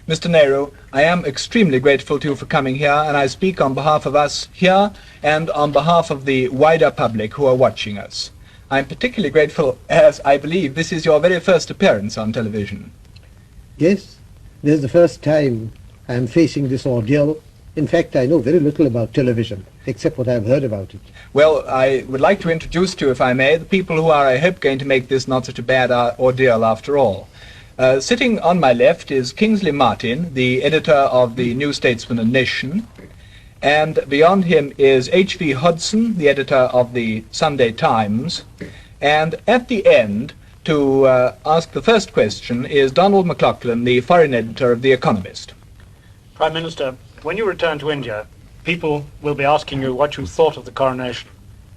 Mr. Nehru, I am extremely grateful to you for coming here, and I speak on behalf of us here and on behalf of the wider public who are watching us. I'm particularly grateful as I believe this is your very first appearance on television. Yes, this is the first time I'm facing this ordeal. In fact, I know very little about television, except what I've heard about it. Well, I would like to introduce to you, if I may, the people who are, I hope, going to make this not such a bad ordeal after all. Sitting on my left is Kingsley Martin, the editor of the New Statesman and Nation, and beyond him is H.V. Hodson, the editor of the Sunday Times, and at the end, to ask the first question, is Donald McLaughlin, the foreign editor of The Economist. Prime Minister, when you return to India, people will be asking you what you thought of the coronation.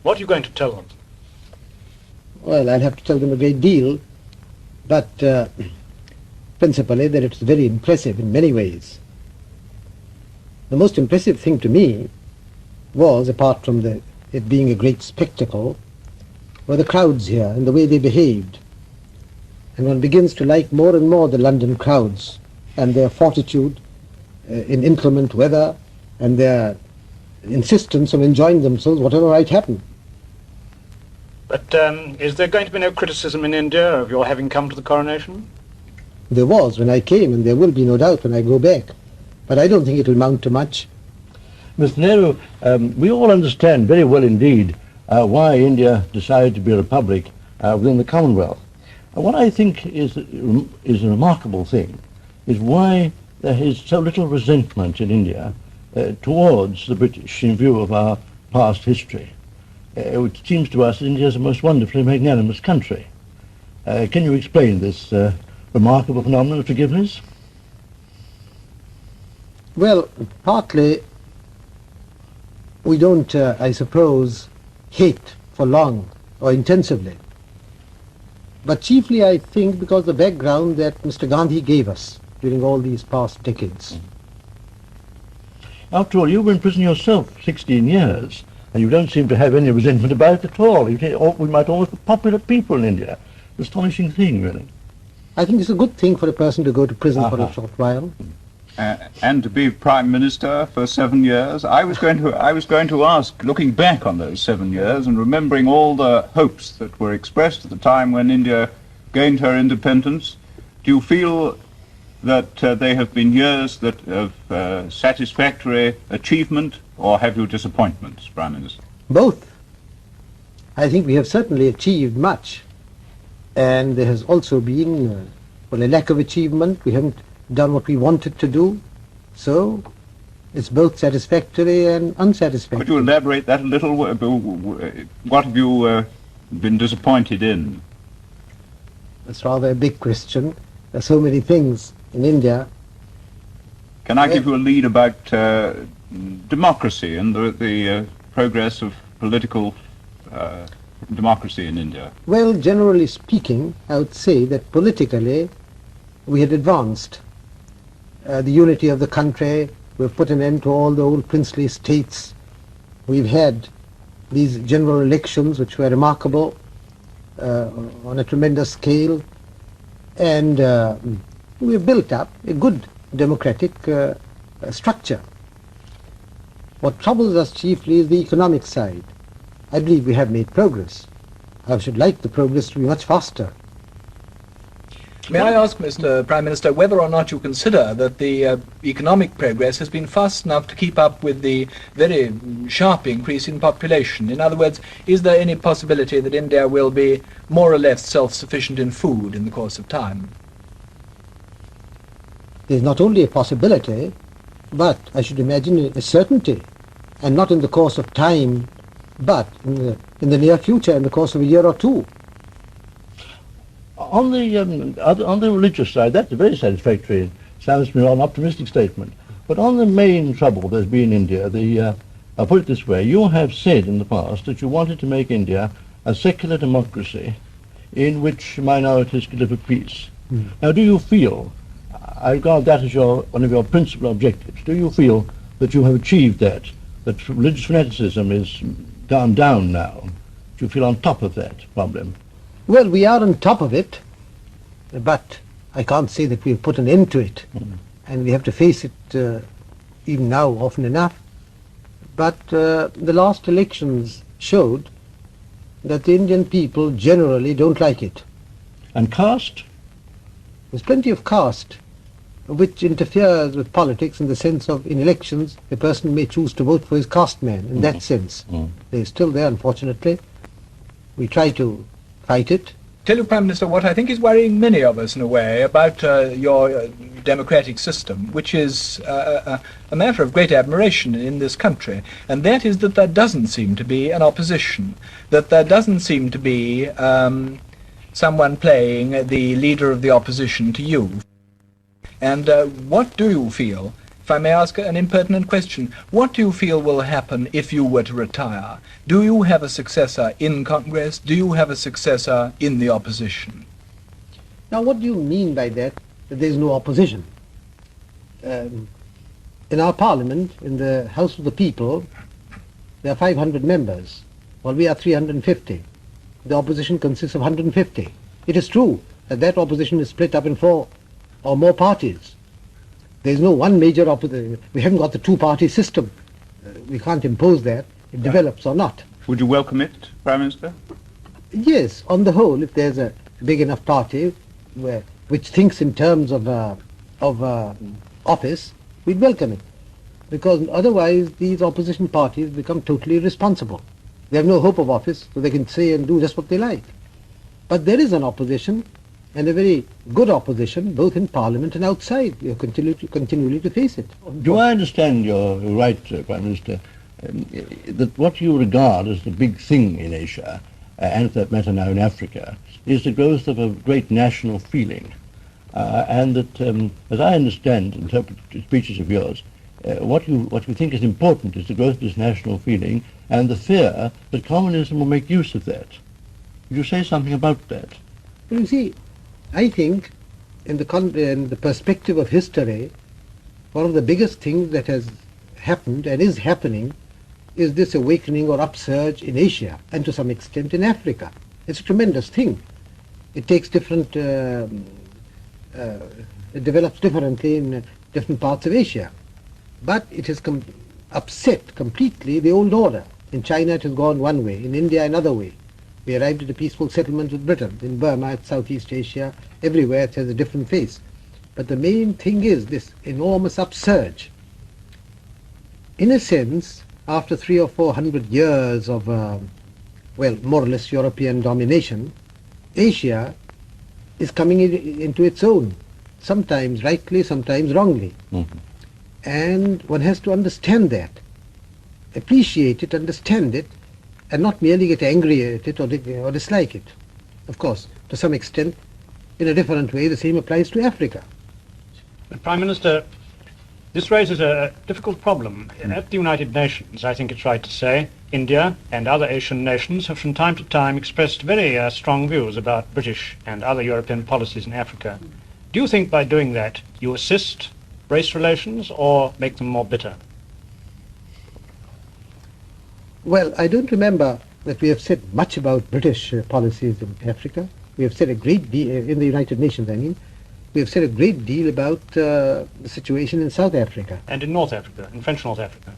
What are you going to tell them? Well, I'll have to tell them a great deal, but principally that it's very impressive in many ways. The most impressive thing to me was, apart from it being a great spectacle, were the crowds here and the way they behaved. And one begins to like more and more the London crowds and their fortitude in inclement weather and their insistence on enjoying themselves whatever might happen. But is there going to be no criticism in India of your having come to the coronation? There was when I came, and there will be no doubt when I go back. But I don't think it will mount to much. Mr. Nehru, we all understand very well indeed why India decided to be a republic within the Commonwealth. What I think is a remarkable thing is why there is so little resentment in India towards the British in view of our past history. It seems to us that India is the most wonderfully magnanimous country. Can you explain this remarkable phenomenon of forgiveness? Well, partly we don't, I suppose, hate for long or intensively. But chiefly, I think, because the background that Mr. Gandhi gave us during all these past decades. After all, you were in prison yourself 16 years, and you don't seem to have any resentment about it at all. We might almost be popular people in India. Astonishing thing, really. I think it's a good thing for a person to go to prison for a short while. And to be Prime Minister for 7 years. I was going to ask, looking back on those 7 years and remembering all the hopes that were expressed at the time when India gained her independence, do you feel that they have been years of satisfactory achievement, or have you disappointments, Prime Minister? Both. I think we have certainly achieved much, and there has also been a lack of achievement. We haven't done what we wanted to do, so it's both satisfactory and unsatisfactory. Could you elaborate that a little? What have you been disappointed in? It's rather a big question. There are so many things in India. Can I give you a lead about democracy and the progress of political democracy in India? Well, generally speaking, I would say that politically we had advanced. The unity of the country, we've put an end to all the old princely states. We've had these general elections which were remarkable on a tremendous scale, and we've built up a good democratic structure. What troubles us chiefly is the economic side. I believe we have made progress. I should like the progress to be much faster. May I ask, Mr. Prime Minister, whether or not you consider that the economic progress has been fast enough to keep up with the very sharp increase in population? In other words, is there any possibility that India will be more or less self-sufficient in food in the course of time? There's not only a possibility, but I should imagine a certainty, and not in the course of time, but in the near future, in the course of a year or two. On the religious side, that's a very satisfactory, sounds to me an optimistic statement. But on the main trouble there's been in India, I'll put it this way, you have said in the past that you wanted to make India a secular democracy in which minorities could live at peace. Now, do you feel, I regard that as one of your principal objectives, do you feel that you have achieved that religious fanaticism is gone down now? Do you feel on top of that problem? Well, we are on top of it, but I can't say that we've put an end to it. and we have to face it even now often enough. But the last elections showed that the Indian people generally don't like it. And caste? There's plenty of caste which interferes with politics in the sense of in elections a person may choose to vote for his caste man in that sense. They're still there, unfortunately. We try to fight it. Tell you, Prime Minister, what I think is worrying many of us in a way about your democratic system, which is a matter of great admiration in this country, and that is that there doesn't seem to be an opposition, that there doesn't seem to be someone playing the leader of the opposition to you. And what do you feel, if I may ask an impertinent question, what do you feel will happen if you were to retire? Do you have a successor in Congress? Do you have a successor in the opposition? Now, what do you mean by that there is no opposition? In our parliament, in the House of the People, there are 500 members, while we are 350. The opposition consists of 150. It is true that that opposition is split up in 4 or more parties. There is no one major opposition. We haven't got the two-party system. We can't impose that. It develops or not. Would you welcome it, Prime Minister? Yes, on the whole, if there's a big enough party which thinks in terms of office, we'd welcome it. Because otherwise these opposition parties become totally irresponsible. They have no hope of office, so they can say and do just what they like. But there is an opposition, and a very good opposition, both in Parliament and outside. We have continually to face it. Do I understand you're right, Prime Minister, that what you regard as the big thing in Asia, and for that matter now in Africa, is the growth of a great national feeling, and that, as I understand, interpret speeches of yours, what you think is important is the growth of this national feeling and the fear that communism will make use of that. Would you say something about that? Well, you see, I think in the perspective of history, one of the biggest things that has happened and is happening is this awakening or upsurge in Asia and to some extent in Africa. It's a tremendous thing. It takes different, it develops differently in different parts of Asia. But it has upset completely the old order. In China it has gone one way, in India another way. We arrived at a peaceful settlement with Britain. In Burma, it's Southeast Asia, everywhere it has a different face. But the main thing is this enormous upsurge. In a sense, after 300 or 400 years of, well, more or less European domination, Asia is coming into its own, sometimes rightly, sometimes wrongly. And one has to understand that, appreciate it, understand it, and not merely get angry at it or dislike it. Of course, to some extent, in a different way, the same applies to Africa. But Prime Minister, this raises a difficult problem. At the United Nations, I think it's right to say, India and other Asian nations have from time to time expressed very strong views about British and other European policies in Africa. Do you think by doing that you assist race relations or make them more bitter? Well, I don't remember that we have said much about British policies in Africa. We have said a great deal, in the United Nations I mean, we have said a great deal about the situation in South Africa. And in North Africa, in French North Africa.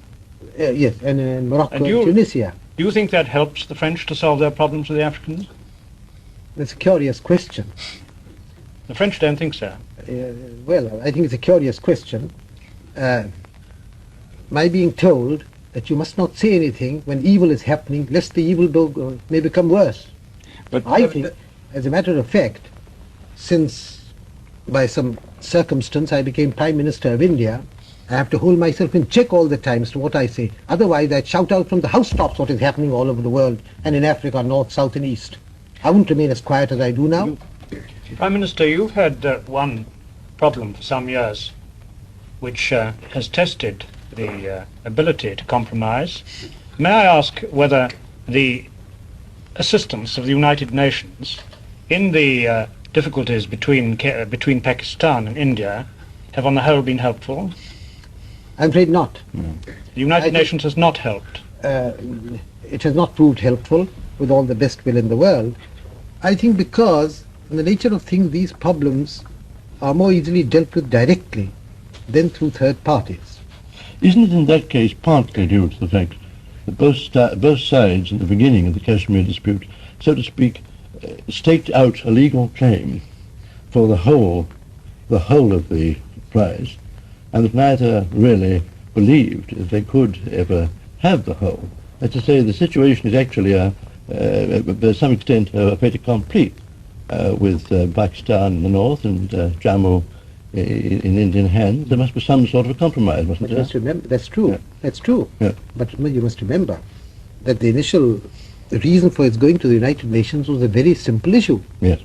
Yes, and in Morocco and you, Tunisia. Do you think that helps the French to solve their problems with the Africans? That's a curious question. The French don't think so. Well, I think it's a curious question. My being told that you must not say anything when evil is happening, lest the evil may become worse. But I think, as a matter of fact, since by some circumstance I became Prime Minister of India, I have to hold myself in check all the time as to what I say. Otherwise I'd shout out from the housetops what is happening all over the world and in Africa, north, south and east. I wouldn't remain as quiet as I do now. Prime Minister, you've had one problem for some years which has tested the ability to compromise. May I ask whether the assistance of the United Nations in the difficulties between Pakistan and India have on the whole been helpful? I'm afraid not. The United Nations has not helped. It has not proved helpful with all the best will in the world. I think because in the nature of things these problems are more easily dealt with directly then through third parties. Isn't it in that case partly due to the fact that both sides at the beginning of the Kashmir dispute, so to speak, staked out a legal claim for the whole of the prize, and that neither really believed that they could ever have the whole? That's to say, the situation is actually, to some extent, a fait accompli with Pakistan in the north and Jammu in Indian hands. There must be some sort of a compromise, mustn't But you there? must remember, that's true, Yeah. that's true. Yeah. But you must remember that the initial reason for its going to the United Nations was a very simple issue. Yes.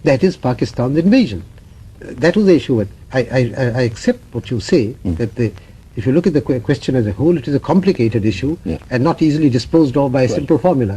That is Pakistan's invasion. That was the issue. I accept what you say, that if you look at the question as a whole, it is a complicated issue Yeah. and not easily disposed of by a Right. simple formula.